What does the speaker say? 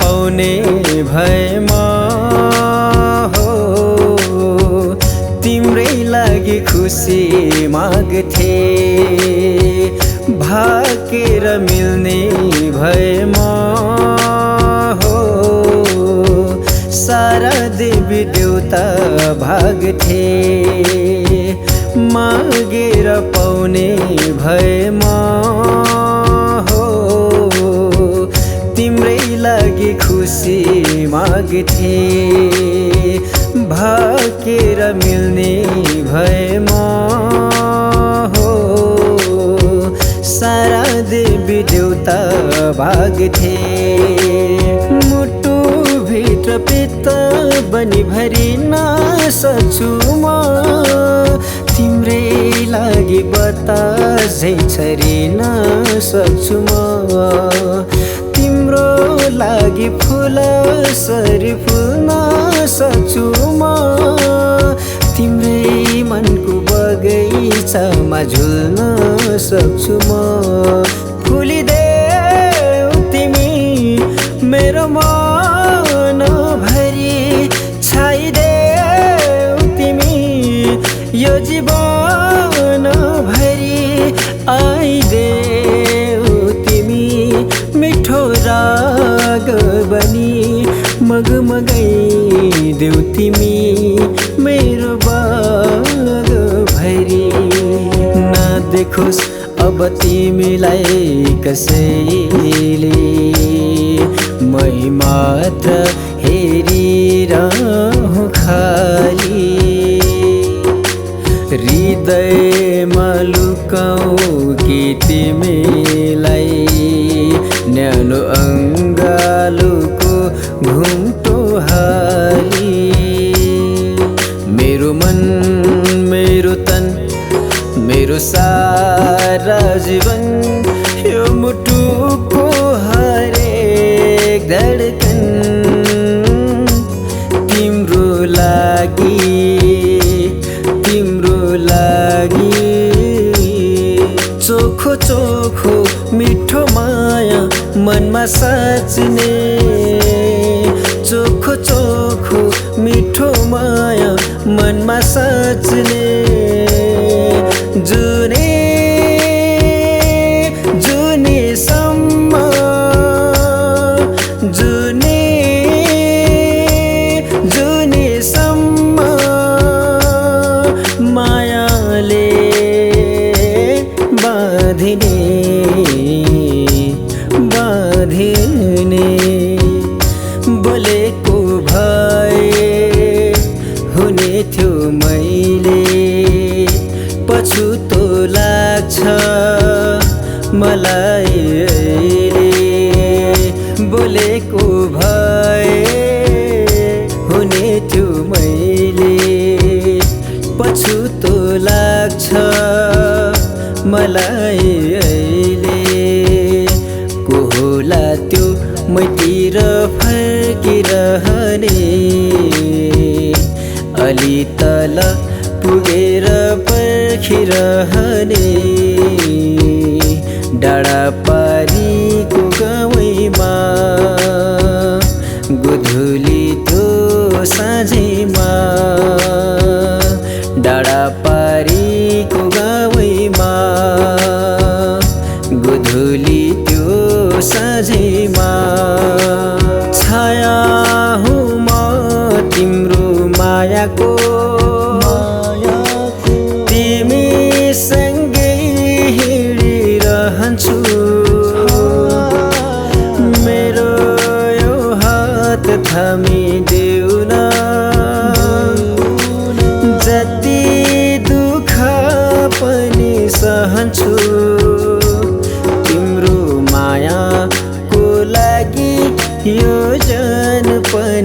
पाउने भएमा हो तिम्रै लागि खुसी माग्थे भाकेर मिल्ने भएमा हो सारा देवी देवता भाग्थे मागेर पाउने भएमा हो तिम्रै लागि खुसी माग्थे भाकेर मिल्ने भएमा हो सारा देवी देवता भाग्थे मुटु भित्र पित्त बनी भरिन सक्छु म तिम्रै लागि बतासै छरिन सक्छु म तिम्रो लागि फुल सरी फुल्न सक्छु म तिम्रै मनको बगैँचामा झुल्न सक्छु म फुलिदेऊ तिमी मेरो मन भरि छाइदेऊ तिमी यो जीवन भरि आइदेऊ तिमी मिठो राग बनी मगमगाई देऊ तिमी मेरो बाग भरि नदेखोस् अब तिमीलाई कसैले मै मात्र हेरिरहँ खाली हृदयमा लुकाऊ कि तिमीलाई न्यानो अङ्गालोको घुम्टो हाली मेरो मन मेरो तन मेरो सारा जीवन यो मुटुको हरेक धडकन तिम्रो लागि चोखो चोखो मिठो माया मनमा साच्ने चोखो चोखो मिठो माया मनमा साच्ने जुने सम्म जुने सम्म मायाले बाँधिने बोलेको भए हुने थियो मैले पछुतो लाग्छ मलाई बोलेको भए हुने थियो मैले पछुतो लाग्छ मलाई को होला त्यो मैतिर फर्किरहने अलि तल पुगेर पर्खिरहने डाँडा पारीको गाउँमा गोधुली त्यो साँझैमा डाँडा पारीको गाउँमा गोधुली त्यो साँझैमा छाया हुँ म तिम्रो मायाको तिमी सँगै हिँडिरहन्छु मेरो यो हात थामिदेऊ न जति दुःख पनि सहन्छु तिम्रो मायाको लागि यो जन पनि